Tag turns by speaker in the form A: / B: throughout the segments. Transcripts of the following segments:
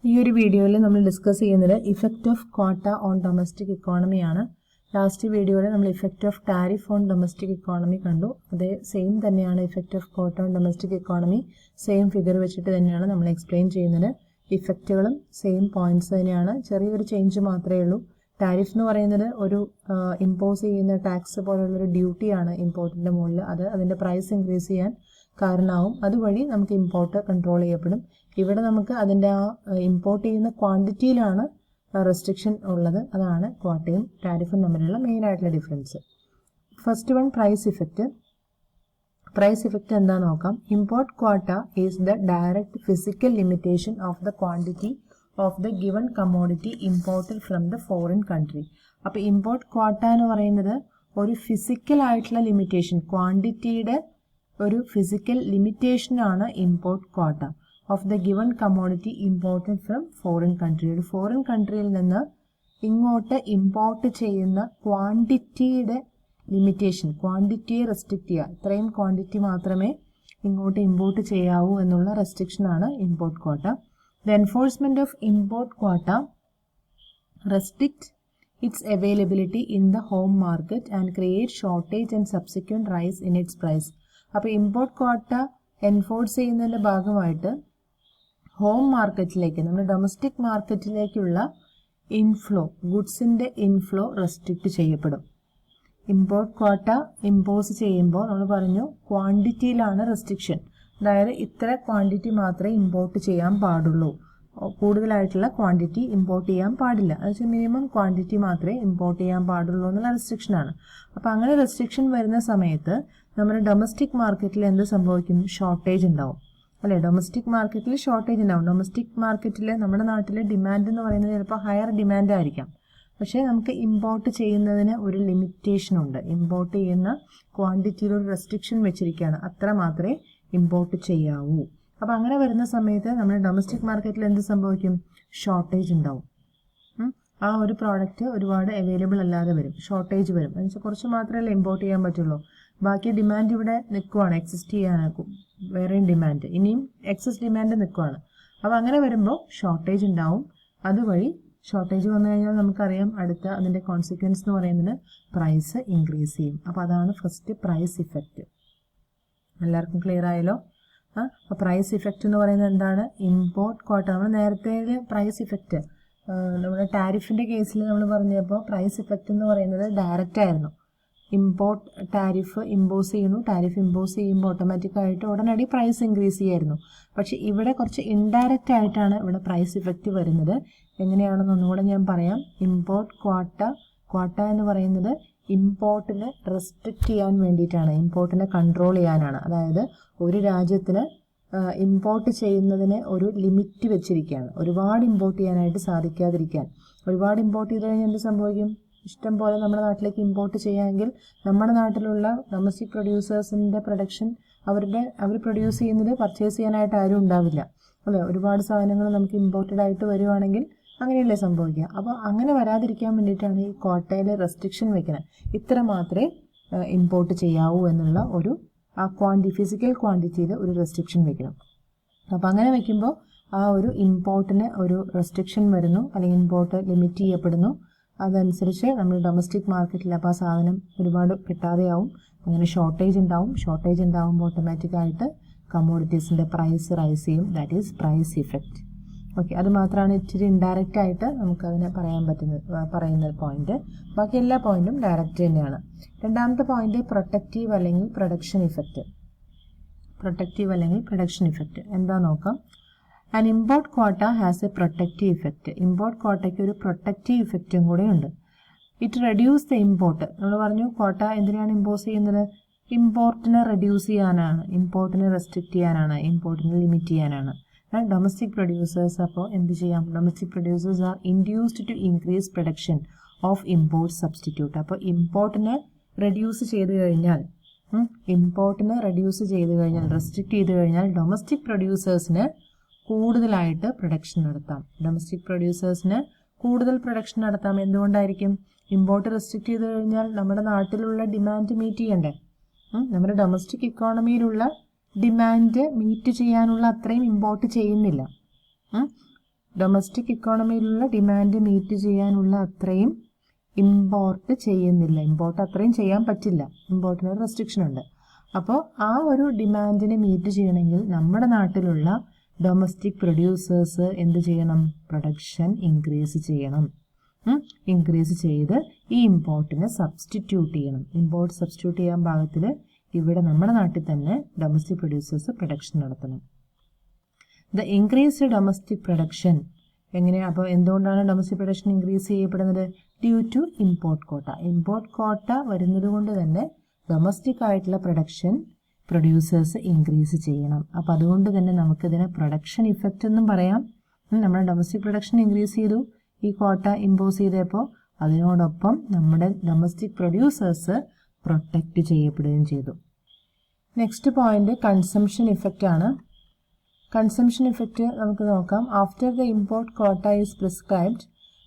A: ഈ ഒരു വീഡിയോയിൽ നമ്മൾ ഡിസ്കസ് ചെയ്യുന്നത് effect of quota on domestic economy ആണ്. ലാസ്റ്റ് വീഡിയോയിൽ നമ്മൾ effect of tariff on domestic economy കണ്ടു. അതേ സെയിം തന്നെയാണ് effect of quota on domestic economy. Same figure വെച്ചിട്ട് തന്നെയാണ് നമ്മൾ എക്സ്പ്ലെയിൻ ചെയ്യുന്നത്. ഇഫക്റ്റുകളും സെയിം പോയിന്റ്സ് തന്നെയാണ്, ചെറിയൊരു ചേഞ്ച് മാത്രമേ ഉള്ളൂ. ടാരിഫ് എന്ന് പറയുന്നത് ഒരു ഇമ്പോസ് ചെയ്യുന്ന ടാക്സ് പോലുള്ളൊരു ഡ്യൂട്ടിയാണ് ഇമ്പോർട്ടിൻ്റെ മുകളിൽ. അത് അതിൻ്റെ പ്രൈസ് ഇൻക്രീസ് ചെയ്യാൻ കാരണമാവും. അതുവഴി നമുക്ക് ഇമ്പോർട്ട് കൺട്രോൾ ചെയ്യപ്പെടും. ഇവിടെ നമുക്ക് അതിൻ്റെ ആ ഇമ്പോർട്ട് ചെയ്യുന്ന ക്വാണ്ടിറ്റിയിലാണ് റെസ്ട്രിക്ഷൻ ഉള്ളത്. അതാണ് ക്വാട്ടയും ടാരിഫും തമ്മിലുള്ള മെയിൻ ആയിട്ടുള്ള difference. First one price effect. Price effect എന്താ നോക്കാം. Import quota is the direct physical limitation of the quantity of the given commodity imported from the foreign country. അപ്പോൾ ഇമ്പോർട്ട് ക്വാട്ട എന്ന് പറയുന്നത് ഒരു ഫിസിക്കൽ ആയിട്ടുള്ള ലിമിറ്റേഷൻ, ക്വാണ്ടിറ്റിയുടെ ഒരു ഫിസിക്കൽ ലിമിറ്റേഷനാണ് import quota of the given commodity imported from foreign country. ഒരു foreign കൺട്രിയിൽ നിന്ന് ഇങ്ങോട്ട് ഇമ്പോർട്ട് ചെയ്യുന്ന ക്വാണ്ടിറ്റിയുടെ ലിമിറ്റേഷൻ, ക്വാണ്ടിറ്റിയെ റെസ്ട്രിക്റ്റ് ചെയ്യുക. ഇത്രയും ക്വാണ്ടിറ്റി മാത്രമേ ഇങ്ങോട്ട് ഇമ്പോർട്ട് ചെയ്യാവൂ എന്നുള്ള റെസ്ട്രിക്ഷനാണ് import quota. The enforcement of import quota restrict its availability in the home market and create shortage and subsequent rise in its price. അപ്പോൾ ഇമ്പോർട്ട് ക്വാട്ട എൻഫോഴ്സ് ചെയ്യുന്നതിൻ്റെ ഭാഗമായിട്ട് ഹോം മാർക്കറ്റിലേക്ക്, നമ്മുടെ ഡൊമസ്റ്റിക് മാർക്കറ്റിലേക്കുള്ള ഇൻഫ്ലോ, ഗുഡ്സിൻ്റെ ഇൻഫ്ലോ റെസ്ട്രിക്റ്റ് ചെയ്യപ്പെടും. Import quota impose ചെയ്യുമ്പോൾ നമ്മൾ പറഞ്ഞു ക്വാണ്ടിറ്റിയിലാണ് restriction. അതായത് ഇത്ര ക്വാണ്ടിറ്റി മാത്രമേ ഇമ്പോർട്ട് ചെയ്യാൻ പാടുള്ളൂ, കൂടുതലായിട്ടുള്ള ക്വാണ്ടിറ്റി ഇമ്പോർട്ട് ചെയ്യാൻ പാടില്ല. അത് വെച്ചാൽ മിനിമം ക്വാണ്ടിറ്റി മാത്രമേ ഇമ്പോർട്ട് ചെയ്യാൻ പാടുള്ളൂ എന്നുള്ള റെസ്ട്രിക്ഷനാണ്. അപ്പോൾ അങ്ങനെ റെസ്ട്രിക്ഷൻ വരുന്ന സമയത്ത് നമ്മുടെ ഡൊമസ്റ്റിക് മാർക്കറ്റിൽ എന്ത് സംഭവിക്കും? ഷോർട്ടേജ് ഉണ്ടാവും, അല്ലേ? ഡൊമസ്റ്റിക് മാർക്കറ്റിൽ ഷോർട്ടേജ് ഉണ്ടാവും. ഡൊമസ്റ്റിക് മാർക്കറ്റിൽ നമ്മുടെ നാട്ടിൽ ഡിമാൻഡ് എന്ന് പറയുന്നത് ചിലപ്പോൾ ഹയർ ഡിമാൻഡ് ആയിരിക്കാം. പക്ഷേ നമുക്ക് ഇമ്പോർട്ട് ചെയ്യുന്നതിന് ഒരു ലിമിറ്റേഷൻ ഉണ്ട്. ഇമ്പോർട്ട് ചെയ്യുന്ന ക്വാണ്ടിറ്റിയിൽ ഒരു റെസ്ട്രിക്ഷൻ വെച്ചിരിക്കുകയാണ്, അത്ര മാത്രമേ ഇമ്പോർട്ട് ചെയ്യാവൂ. അപ്പോൾ അങ്ങനെ വരുന്ന സമയത്ത് നമ്മുടെ ഡൊമസ്റ്റിക് മാർക്കറ്റിൽ എന്ത് സംഭവിക്കും? ഷോർട്ടേജ് ഉണ്ടാവും. ആ ഒരു പ്രോഡക്റ്റ് ഒരുപാട് അവൈലബിൾ അല്ലാതെ വരും, ഷോർട്ടേജ് വരും. എന്നുവെച്ചാൽ കുറച്ച് മാത്രമല്ലേ ഇമ്പോർട്ട് ചെയ്യാൻ പറ്റുള്ളൂ. ബാക്കി ഡിമാൻഡ് ഇവിടെ നിൽക്കുവാണ്, എക്സിസ്റ്റ് ചെയ്യാനാക്കും, വേറെയും ഡിമാൻഡ്, ഇനിയും എക്സസ് ഡിമാൻഡ് നിൽക്കുവാണ്. അപ്പോൾ അങ്ങനെ വരുമ്പോൾ ഷോർട്ടേജ് ഉണ്ടാവും. അതുവഴി ഷോർട്ടേജ് വന്നു കഴിഞ്ഞാൽ നമുക്കറിയാം അടുത്ത അതിൻ്റെ കോൺസിക്വൻസ് എന്ന് പറയുന്നത് പ്രൈസ് ഇൻക്രീസ് ചെയ്യും. അപ്പോൾ അതാണ് ഫസ്റ്റ് പ്രൈസ് ഇഫക്റ്റ്. എല്ലാവർക്കും ക്ലിയർ ആയല്ലോ? അപ്പോൾ പ്രൈസ് ഇഫക്റ്റ് എന്ന് പറയുന്നത് എന്താണ്? Import quota. നമ്മൾ നേരത്തെ പ്രൈസ് ഇഫക്റ്റ് നമ്മുടെ ടാരിഫിൻ്റെ കേസിൽ നമ്മൾ പറഞ്ഞപ്പോൾ പ്രൈസ് ഇഫക്റ്റ് എന്ന് പറയുന്നത് ഡയറക്റ്റ് ആയിരുന്നു. ഇമ്പോർട്ട് ടാരിഫ് ഇമ്പോസ് ചെയ്യുന്നു, ടാരിഫ് ഇമ്പോസ് ചെയ്യുമ്പോൾ ഓട്ടോമാറ്റിക്കായിട്ട് ഉടനടി പ്രൈസ് ഇൻക്രീസ് ചെയ്യായിരുന്നു. പക്ഷേ ഇവിടെ കുറച്ച് ഇൻഡയറക്റ്റ് ആയിട്ടാണ് ഇവിടെ പ്രൈസ് ഇഫക്റ്റ് വരുന്നത്. എങ്ങനെയാണെന്ന് ഒന്നുകൂടെ ഞാൻ പറയാം. ഇമ്പോർട്ട് ക്വാട്ട എന്ന് പറയുന്നത് ഇമ്പോർട്ടിനെ റെസ്ട്രിക്റ്റ് ചെയ്യാൻ വേണ്ടിയിട്ടാണ്, ഇമ്പോർട്ടിനെ കൺട്രോൾ ചെയ്യാനാണ്. അതായത് ഒരു രാജ്യത്തിന് ഇമ്പോർട്ട് ചെയ്യുന്നതിന് ഒരു ലിമിറ്റ് വെച്ചിരിക്കുകയാണ്. ഒരുപാട് ഇമ്പോർട്ട് ചെയ്യാനായിട്ട് സാധിക്കാതിരിക്കാൻ. ഒരുപാട് ഇമ്പോർട്ട് ചെയ്ത് കഴിഞ്ഞാൽ എന്ത് സംഭവിക്കും? ഇഷ്ടം പോലെ നമ്മുടെ നാട്ടിലേക്ക് ഇമ്പോർട്ട് ചെയ്യാമെങ്കിൽ നമ്മുടെ നാട്ടിലുള്ള ഡൊമസ്റ്റിക് പ്രൊഡ്യൂസേഴ്സിൻ്റെ പ്രൊഡക്ഷൻ അവർ പ്രൊഡ്യൂസ് ചെയ്യുന്നത് പർച്ചേസ് ചെയ്യാനായിട്ട് ആരും ഉണ്ടാവില്ല, അല്ലേ? ഒരുപാട് സാധനങ്ങൾ നമുക്ക് ഇമ്പോർട്ടഡ് ആയിട്ട് വരുവാണെങ്കിൽ അങ്ങനെയല്ലേ സംഭവിക്കുക. അപ്പോൾ അങ്ങനെ വരാതിരിക്കാൻ വേണ്ടിയിട്ടാണ് ഈ ക്വാട്ടയിൽ റെസ്ട്രിക്ഷൻ വെക്കുന്നത്. ഇത്ര മാത്രമേ ഇമ്പോർട്ട് ചെയ്യാവൂ എന്നുള്ള ഒരു ഫിസിക്കൽ ക്വാണ്ടിറ്റിയിൽ ഒരു റെസ്ട്രിക്ഷൻ വെക്കണം. അപ്പോൾ അങ്ങനെ വെക്കുമ്പോൾ ആ ഒരു ഇമ്പോർട്ടിന് ഒരു റെസ്ട്രിക്ഷൻ വരുന്നു, അല്ലെങ്കിൽ ഇമ്പോർട്ട് ലിമിറ്റ് ചെയ്യപ്പെടുന്നു. അതനുസരിച്ച് നമ്മൾ ഡൊമസ്റ്റിക് മാർക്കറ്റിൽ അപ്പോൾ ആ സാധനം ഒരുപാട് കിട്ടാതെയാവും. അങ്ങനെ ഷോർട്ടേജ് ഉണ്ടാവും. ഷോർട്ടേജ് ഉണ്ടാകുമ്പോൾ ഓട്ടോമാറ്റിക്കായിട്ട് കമ്മോഡിറ്റീസിൻ്റെ പ്രൈസ് റൈസ് ചെയ്യും. That is price effect. Okay, അത് മാത്രമാണ് ഇച്ചിരി ഇൻഡയറക്റ്റ് ആയിട്ട് നമുക്കതിനെ പറയുന്ന പോയിന്റ്. ബാക്കി എല്ലാ പോയിന്റും ഡയറക്റ്റ് തന്നെയാണ്. രണ്ടാമത്തെ പോയിന്റ് പ്രൊട്ടക്റ്റീവ് അല്ലെങ്കിൽ പ്രൊഡക്ഷൻ ഇഫക്റ്റ്. പ്രൊട്ടക്റ്റീവ് അല്ലെങ്കിൽ പ്രൊഡക്ഷൻ ഇഫക്റ്റ് എന്താ നോക്കാം. An import quota has a protective effect. Import ക്വാട്ടയ്ക്ക് ഒരു പ്രൊട്ടക്റ്റീവ് ഇഫക്റ്റും കൂടെ ഉണ്ട്. It reduce the import. നമ്മൾ പറഞ്ഞു ക്വാട്ട എന്തിനാണ് ഇമ്പോസ് ചെയ്യുന്നത്? ഇമ്പോർട്ടിനെ റെഡ്യൂസ് ചെയ്യാനാണ്, ഇമ്പോർട്ടിനെ റെസ്ട്രിക്റ്റ് ചെയ്യാനാണ്, ഇമ്പോർട്ടിനെ ലിമിറ്റ് ചെയ്യാനാണ്. ഡൊമസ്റ്റിക് പ്രൊഡ്യൂസേഴ്സ് അപ്പോൾ എന്ത് ചെയ്യാം? Domestic producers are induced to increase production of import substitute. അപ്പോൾ ഇമ്പോർട്ടിനെ റെഡ്യൂസ് ചെയ്ത് കഴിഞ്ഞാൽ, റെസ്ട്രിക്റ്റ് ചെയ്ത് കഴിഞ്ഞാൽ ഡൊമസ്റ്റിക് പ്രൊഡ്യൂസേഴ്സിന് കൂടുതലായിട്ട് പ്രൊഡക്ഷൻ നടത്താം. ഡൊമസ്റ്റിക് പ്രൊഡ്യൂസേഴ്സിന് കൂടുതൽ പ്രൊഡക്ഷൻ നടത്താം. എന്തുകൊണ്ടായിരിക്കും? ഇമ്പോർട്ട് റെസ്ട്രിക്റ്റ് ചെയ്ത് കഴിഞ്ഞാൽ നമ്മുടെ നാട്ടിലുള്ള ഡിമാൻഡ് മീറ്റ് ചെയ്യണ്ടേ? നമ്മുടെ ഡൊമസ്റ്റിക് ഇക്കോണമിയിലുള്ള ഡിമാൻഡ് മീറ്റ് ചെയ്യാനുള്ള അത്രയും ഇമ്പോർട്ട് ചെയ്യുന്നില്ല. ഡൊമസ്റ്റിക് ഇക്കോണമിയിലുള്ള ഡിമാൻഡ് മീറ്റ് ചെയ്യാനുള്ള അത്രയും ഇമ്പോർട്ട് ചെയ്യുന്നില്ല. ഇമ്പോർട്ട് അത്രയും ചെയ്യാൻ പറ്റില്ല, ഇമ്പോർട്ടിന് ഒരു റെസ്ട്രിക്ഷൻ ഉണ്ട്. അപ്പോൾ ആ ഒരു ഡിമാൻഡിനെ മീറ്റ് ചെയ്യണമെങ്കിൽ നമ്മുടെ നാട്ടിലുള്ള ഡൊമസ്റ്റിക് പ്രൊഡ്യൂസേഴ്സ് എന്ത് ചെയ്യണം? പ്രൊഡക്ഷൻ ഇൻക്രീസ് ചെയ്യണം. ഇൻക്രീസ് ചെയ്ത് ഈ ഇമ്പോർട്ടിനെ സബ്സ്റ്റിറ്റ്യൂട്ട് ചെയ്യണം. ഇമ്പോർട്ട് സബ്സ്റ്റിറ്റ്യൂട്ട് ചെയ്യാൻ പാകത്തിൽ ഇവിടെ നമ്മുടെ നാട്ടിൽ തന്നെ ഡൊമസ്റ്റിക് പ്രൊഡ്യൂസേഴ്സ് പ്രൊഡക്ഷൻ നടത്തണം. ദ ഇൻക്രീസ്ഡ് ഡൊമസ്റ്റിക് പ്രൊഡക്ഷൻ എങ്ങനെയാണ്? അപ്പോൾ എന്തുകൊണ്ടാണ് ഡൊമസ്റ്റിക് പ്രൊഡക്ഷൻ ഇൻക്രീസ് ചെയ്യപ്പെടുന്നത്? ഡ്യൂ ടു ഇമ്പോർട്ട് കോട്ട. ഇമ്പോർട്ട് കോട്ട വരുന്നത് കൊണ്ട് തന്നെ ഡൊമസ്റ്റിക് ആയിട്ടുള്ള പ്രൊഡക്ഷൻ പ്രൊഡ്യൂസേഴ്സ് ഇൻക്രീസ് ചെയ്യണം. അപ്പോൾ അതുകൊണ്ട് തന്നെ നമുക്കിതിനെ പ്രൊഡക്ഷൻ ഇഫക്റ്റ് എന്നും പറയാം. നമ്മുടെ ഡൊമസ്റ്റിക് പ്രൊഡക്ഷൻ ഇൻക്രീസ് ചെയ്തു, ഈ കോട്ട ഇമ്പോസ് ചെയ്തപ്പോൾ അതിനോടൊപ്പം നമ്മുടെ ഡൊമസ്റ്റിക് പ്രൊഡ്യൂസേഴ്സ് പ്രൊട്ടക്റ്റ് ചെയ്യപ്പെടുകയും ചെയ്തു. നെക്സ്റ്റ് പോയിന്റ് കൺസംഷൻ ഇഫക്റ്റ് ആണ്. കൺസംഷൻ ഇഫക്റ്റ് നമുക്ക് നോക്കാം. After the import quota is prescribed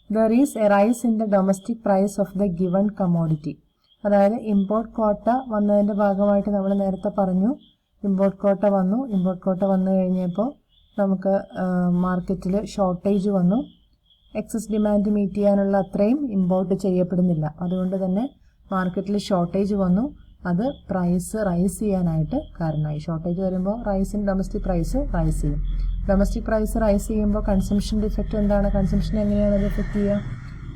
A: there is a rise in the domestic price of the given commodity. അതായത് ഇമ്പോർട്ട് കോട്ട വന്നതിൻ്റെ ഭാഗമായിട്ട് നമ്മൾ നേരത്തെ പറഞ്ഞു, ഇമ്പോർട്ട് കോട്ട വന്നു. ഇമ്പോർട്ട് കോട്ട വന്നു കഴിഞ്ഞപ്പോൾ നമുക്ക് മാർക്കറ്റിൽ ഷോർട്ടേജ് വന്നു. എക്സസ് ഡിമാൻഡ് മീറ്റ് ചെയ്യാനുള്ള അത്രയും ഇമ്പോർട്ട് ചെയ്യപ്പെടുന്നില്ല. അതുകൊണ്ട് തന്നെ മാർക്കറ്റിൽ ഷോർട്ടേജ് വന്നു. അത് പ്രൈസ് റൈസ് ചെയ്യാനായിട്ട് കാരണമായി. ഷോർട്ടേജ് വരുമ്പോൾ ഡൊമസ്റ്റിക് പ്രൈസ് റൈസ് ചെയ്യും. ഡൊമസ്റ്റിക് പ്രൈസ് റൈസ് ചെയ്യുമ്പോൾ കൺസംഷൻ്റെ ഇഫക്റ്റ് എന്താണ്? കൺസംഷൻ എങ്ങനെയാണ് അത് എഫക്റ്റ് ചെയ്യുക?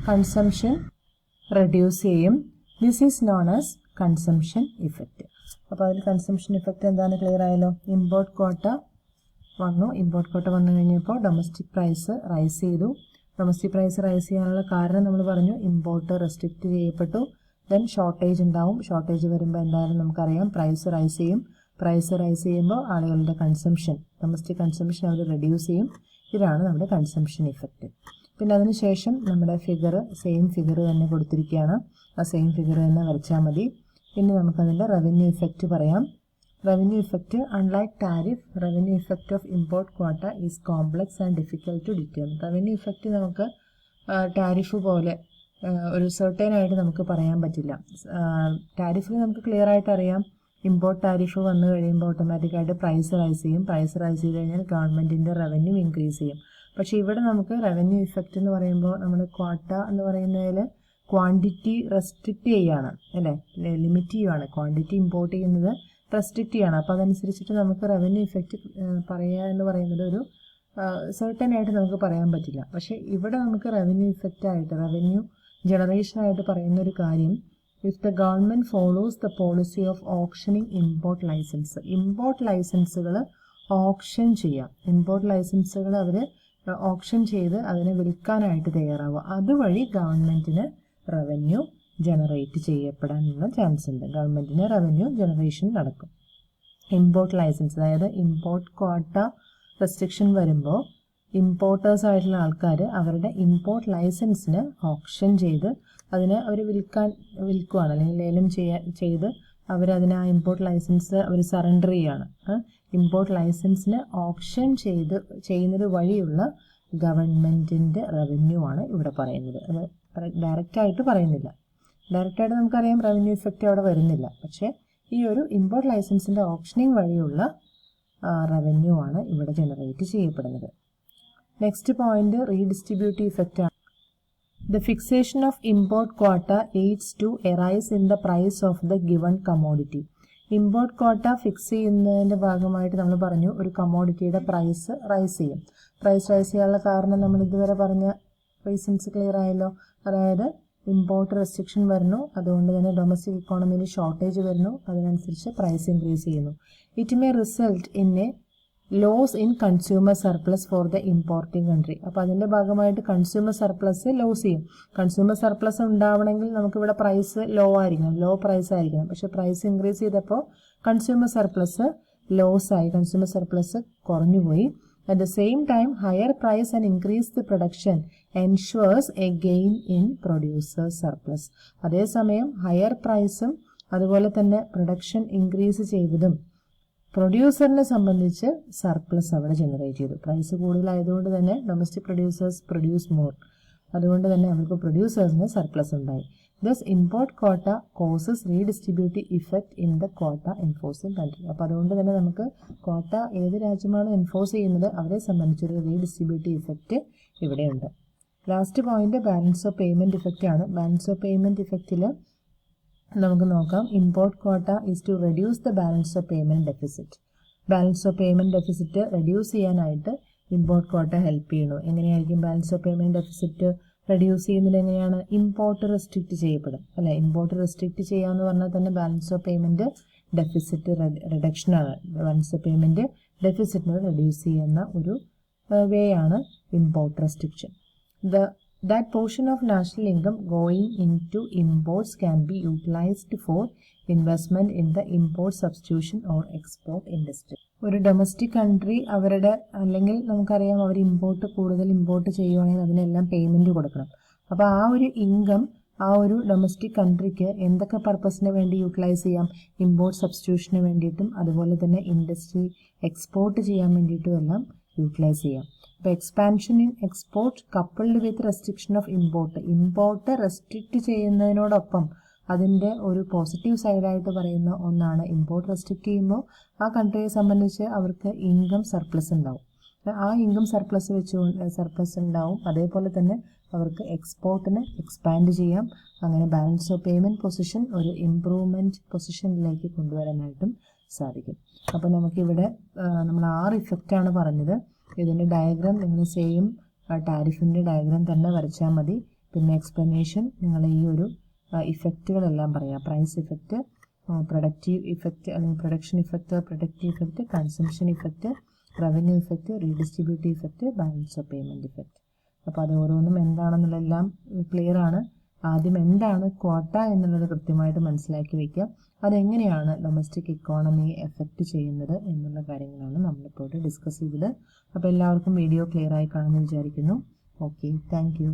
A: കൺസംഷൻ റെഡ്യൂസ് ചെയ്യും. This is known as consumption effect. അപ്പോൾ അതിൽ കൺസംഷൻ ഇഫക്റ്റ് എന്താണ്? ക്ലിയർ ആയല്ലോ. ഇമ്പോർട്ട് കോട്ട വന്നു. ഇമ്പോർട്ട് കോട്ട വന്നു കഴിഞ്ഞപ്പോൾ ഡൊമസ്റ്റിക് പ്രൈസ് റൈസ് ചെയ്തു. ഡൊമസ്റ്റിക് പ്രൈസ് റൈസ് ചെയ്യാനുള്ള കാരണം നമ്മൾ പറഞ്ഞു, ഇമ്പോർട്ട് റെസ്ട്രിക്റ്റ് ചെയ്യപ്പെട്ടു. ദെൻ ഷോർട്ടേജ് ഉണ്ടാവും. ഷോർട്ടേജ് വരുമ്പോൾ എന്തായാലും നമുക്കറിയാം പ്രൈസ് റൈസ് ചെയ്യും. പ്രൈസ് റൈസ് ചെയ്യുമ്പോൾ ആളുകളുടെ കൺസംഷൻ, ഡൊമസ്റ്റിക് കൺസംഷൻ അവർ റെഡ്യൂസ് ചെയ്യും. ഇതാണ് നമ്മുടെ കൺസംഷൻ ഇഫക്റ്റ്. പിന്നെ അതിനുശേഷം നമ്മുടെ ഫിഗർ സെയിം ഫിഗർ തന്നെ കൊടുത്തിരിക്കുകയാണ്. ആ സെയിം ഫിഗർ തന്നെ വരച്ചാൽ മതി. പിന്നെ നമുക്കതിൻ്റെ റവന്യൂ ഇഫക്റ്റ് പറയാം. Revenue effect unlike tariff, revenue effect of import quota is complex and difficult to determine. Revenue effect നമുക്ക് ടാരിഫ് പോലെ ഒരു സെർട്ടൈൻ ആയിട്ട് നമുക്ക് പറയാൻ പറ്റില്ല. ടാരിഫിൽ നമുക്ക് ക്ലിയർ ആയിട്ട് അറിയാം, ഇമ്പോർട്ട് ടാരിഫ് വന്നു കഴിയുമ്പോൾ ഓട്ടോമാറ്റിക്കായിട്ട് പ്രൈസ് റൈസ് ചെയ്യും. പ്രൈസ് റൈസ് ചെയ്ത് കഴിഞ്ഞാൽ ഗവൺമെൻറ്റിൻ്റെ റവന്യൂ ഇൻക്രീസ് ചെയ്യും. പക്ഷേ ഇവിടെ നമുക്ക് റവന്യൂ ഇഫക്റ്റ് എന്ന് പറയുമ്പോൾ നമ്മൾ ക്വാട്ട എന്ന് പറയുന്നതിൽ ക്വാണ്ടിറ്റി റെസ്ട്രിക്റ്റ് ചെയ്യുകയാണ്, അല്ലേ? ലിമിറ്റ് ചെയ്യുകയാണ്. ക്വാണ്ടിറ്റി ഇമ്പോർട്ട് ചെയ്യുന്നത് റെസ്ട്രിക്റ്റ് ചെയ്യണം. അപ്പോൾ അതനുസരിച്ചിട്ട് നമുക്ക് റവന്യൂ ഇഫക്റ്റ് പറയുക എന്ന് പറയുന്നത് ഒരു സെർട്ടൻ ആയിട്ട് നമുക്ക് പറയാൻ പറ്റില്ല. പക്ഷേ ഇവിടെ നമുക്ക് റവന്യൂ ഇഫക്റ്റ് ആയിട്ട്, റവന്യൂ ജനറേഷനായിട്ട് പറയുന്ന ഒരു കാര്യം, if the government follows the policy of auctioning import licence. Import ലൈസൻസുകൾ ഓപ്ഷൻ ചെയ്യാം. ഇമ്പോർട്ട് ലൈസൻസുകൾ അവർ ഓപ്ഷൻ ചെയ്ത് അതിനെ വിൽക്കാനായിട്ട് തയ്യാറാവുക. അതുവഴി ഗവൺമെൻറ്റിന് റവന്യൂ ജനറേറ്റ് ചെയ്യപ്പെടാനുള്ള ചാൻസ് ഉണ്ട്. ഗവൺമെൻറ്റിന് റവന്യൂ ജനറേഷൻ നടക്കും. ഇമ്പോർട്ട് ലൈസൻസ്, അതായത് ഇമ്പോർട്ട് ക്വാട്ട റെസ്ട്രിക്ഷൻ വരുമ്പോൾ ഇമ്പോർട്ടേഴ്സ് ആയിട്ടുള്ള ആൾക്കാർ അവരുടെ ഇമ്പോർട്ട് ലൈസൻസിന് ഓപ്ഷൻ ചെയ്ത് അതിനെ അവർ വിൽക്കുകയാണ്, അല്ലെങ്കിൽ ലേലം ചെയ്ത് അവരതിന് ആ ഇമ്പോർട്ട് ലൈസൻസ് അവർ സറണ്ടർ ചെയ്യുകയാണ്. ഇമ്പോർട്ട് ലൈസൻസിന് ഓപ്ഷൻ ചെയ്യുന്നത് വഴിയുള്ള ഗവൺമെൻറ്റിൻ്റെ റവന്യൂ ആണ് ഇവിടെ പറയുന്നത്. അത് ഡയറക്റ്റായിട്ട് പറയുന്നില്ല. ഡയറക്റ്റായിട്ട് നമുക്കറിയാം റവന്യൂ ഇഫക്റ്റ് അവിടെ വരുന്നില്ല. പക്ഷേ ഈ ഒരു ഇമ്പോർട്ട് ലൈസൻസിൻ്റെ ഓപ്ഷനിങ് വഴിയുള്ള റവന്യൂ ആണ് ഇവിടെ ജനറേറ്റ് ചെയ്യപ്പെടുന്നത്. നെക്സ്റ്റ് പോയിന്റ് റീഡിസ്ട്രിബ്യൂട്ടീവ് ഇഫക്റ്റ് ആണ്. The fixation of import quota leads to a rise in the price of the given commodity. Import quota fix ചെയ്യുന്നതിൻ്റെ ഭാഗമായിട്ട് നമ്മൾ പറഞ്ഞു ഒരു കമോഡിറ്റിയുടെ പ്രൈസ് റൈസ് ചെയ്യും. പ്രൈസ് റൈസ് ചെയ്യാനുള്ള കാരണം നമ്മൾ ഇതുവരെ പറഞ്ഞ റീസൺസ് ക്ലിയർ ആയല്ലോ. അതായത് ഇമ്പോർട്ട് റെസ്ട്രിക്ഷൻ വരുന്നു, അതുകൊണ്ട് തന്നെ ഡൊമസ്റ്റിക് ഇക്കോണമിയിൽ ഷോർട്ടേജ് വരുന്നു, അതിനനുസരിച്ച് പ്രൈസ് ഇൻക്രീസ് ചെയ്യുന്നു. It may result in a loss in consumer surplus for the importing country. അപ്പോൾ അതിൻ്റെ ഭാഗമായിട്ട് കൺസ്യൂമർ സർപ്ലസ് ലോസ് ചെയ്യും. കൺസ്യൂമർ സർപ്ലസ് ഉണ്ടാവണമെങ്കിൽ നമുക്കിവിടെ പ്രൈസ് ലോ ആയിരിക്കണം, ലോ പ്രൈസ് ആയിരിക്കണം. പക്ഷേ പ്രൈസ് ഇൻക്രീസ് ചെയ്തപ്പോൾ കൺസ്യൂമർ സർപ്ലസ് ലോസായി, കൺസ്യൂമർ സർപ്ലസ് കുറഞ്ഞുപോയി. At the same time, higher price and increased production ensures a gain in producer surplus. അതേസമയം ഹയർ പ്രൈസും അതുപോലെ തന്നെ പ്രൊഡക്ഷൻ ഇൻക്രീസ് ചെയ്തതും പ്രൊഡ്യൂസറിനെ സംബന്ധിച്ച് സർപ്ലസ് അവിടെ ജനറേറ്റ് ചെയ്തു. പ്രൈസ് കൂടുതലായതുകൊണ്ട് തന്നെ ഡൊമസ്റ്റിക് പ്രൊഡ്യൂസേഴ്സ് പ്രൊഡ്യൂസ് മോർ, അതുകൊണ്ട് തന്നെ അവർക്ക് പ്രൊഡ്യൂസേഴ്സിന് സർപ്ലസ് ഉണ്ടായി. Thus, import quota causes redistributive effect in the quota enforcing country. അപ്പോൾ അതുകൊണ്ട് തന്നെ നമുക്ക് ക്വാട്ട ഏത് രാജ്യമാണ് എൻഫോഴ്സ് ചെയ്യുന്നത് അവരെ സംബന്ധിച്ചൊരു റീഡിസ്ട്രിബ്യൂട്ടീവ് ഇഫക്റ്റ് ഇവിടെയുണ്ട്. Last point balance of payment effect ആണ്. ബാലൻസ് ഓഫ് പേയ്മെൻറ്റ് ഇഫക്റ്റിൽ നമുക്ക് നോക്കാം. Import quota is to reduce the balance of payment deficit. Balance of payment deficit reduce ചെയ്യാനായിട്ട് ഇമ്പോർട്ട് ക്വാട്ട ഹെൽപ്പ് ചെയ്യുന്നു. എങ്ങനെയായിരിക്കും balance of payment deficit reduce ചെയ്യുന്നത്? എങ്ങനെയാണ്? Import restrict ചെയ്യപ്പെടും അല്ലേ. ഇമ്പോർട്ട് റെസ്ട്രിക്റ്റ് ചെയ്യാന്ന് പറഞ്ഞാൽ തന്നെ ബാലൻസ് ഓഫ് പേയ്മെൻറ്റ് ഡെഫിസിറ്റ് റിഡക്ഷനാണ്. ബാലൻസ് ഓഫ് പേയ്മെൻറ്റ് ഡെഫിസിറ്റിനെ റെഡ്യൂസ് ചെയ്യുന്ന ഒരു വേ ആണ് import restriction. That portion of national income going into imports can be utilized for investment in the import substitution or export industry. ഒരു domestic country അവരുടെ അല്ലെങ്കിൽ നമുക്കറിയാം അവർ കൂടുതൽ ഇമ്പോർട്ട് ചെയ്യുവാണെങ്കിൽ അതിനെല്ലാം പേയ്മെൻറ്റ് കൊടുക്കണം. അപ്പോൾ ആ ഒരു ഇൻകം ആ ഒരു ഡൊമസ്റ്റിക് കൺട്രിക്ക് എന്തൊക്കെ പർപ്പസിന് വേണ്ടി യൂട്ടിലൈസ് ചെയ്യാം? ഇമ്പോർട്ട് സബ്സ്റ്റിറ്റ്യൂഷന് വേണ്ടിയിട്ടും അതുപോലെ തന്നെ ഇൻഡസ്ട്രി എക്സ്പോർട്ട് ചെയ്യാൻ വേണ്ടിയിട്ടും എല്ലാം യൂട്ടിലൈസ് ചെയ്യാം. അപ്പോൾ expansion in export coupled with restriction of import restrict ചെയ്യുന്നതിനോടൊപ്പം അതിൻ്റെ ഒരു പോസിറ്റീവ് സൈഡായിട്ട് പറയുന്ന ഒന്നാണ് ഇമ്പോർട്ട് റെസ്ട്രിക്റ്റ് ചെയ്യുമ്പോൾ ആ കൺട്രിയെ സംബന്ധിച്ച് അവർക്ക് ഇൻകം സർപ്ലസ് ഉണ്ടാവും. ആ ഇൻകം സർപ്ലസ് ഉണ്ടാവും. അതേപോലെ തന്നെ അവർക്ക് എക്സ്പോർട്ടിന് എക്സ്പാൻഡ് ചെയ്യാം. അങ്ങനെ ബാലൻസ് ഓഫ് പേയ്മെൻറ്റ് പൊസിഷൻ ഒരു ഇംപ്രൂവ്മെൻറ്റ് പൊസിഷനിലേക്ക് കൊണ്ടുവരാനായിട്ടും സാധിക്കും. അപ്പോൾ നമുക്കിവിടെ നമ്മൾ 6 ഇഫക്റ്റാണ് പറഞ്ഞത്. ഇതിൻ്റെ ഡയഗ്രാം നിങ്ങൾ സെയിം ടാരിഫിൻ്റെ ഡയഗ്രാം തന്നെ വരച്ചാൽ മതി. പിന്നെ എക്സ്പ്ലനേഷൻ നിങ്ങൾ ഈ ഒരു ഇഫക്റ്റുകളെല്ലാം പറയാം. പ്രൈസ് ഇഫക്റ്റ്, പ്രൊഡക്റ്റീവ് ഇഫക്റ്റ് അല്ലെങ്കിൽ production effect, productive effect, consumption effect, revenue effect, redistributive effect, balance of payment effect. അപ്പോൾ അത് ഓരോന്നും എന്താണെന്നുള്ളതെല്ലാം ക്ലിയർ ആണ്. ആദ്യം എന്താണ് ക്വാട്ട എന്നുള്ളത് കൃത്യമായിട്ട് മനസ്സിലാക്കി വയ്ക്കുക. അതെങ്ങനെയാണ് ഡൊമസ്റ്റിക് ഇക്കോണമിയെ എഫക്റ്റ് ചെയ്യുന്നത് എന്നുള്ള കാര്യങ്ങളാണ് നമ്മളിപ്പോൾ ഡിസ്കസ് ചെയ്തത്. അപ്പോൾ എല്ലാവർക്കും വീഡിയോ ക്ലിയർ ആയി കാണുമെന്ന് വിചാരിക്കുന്നു. Okay, thank you.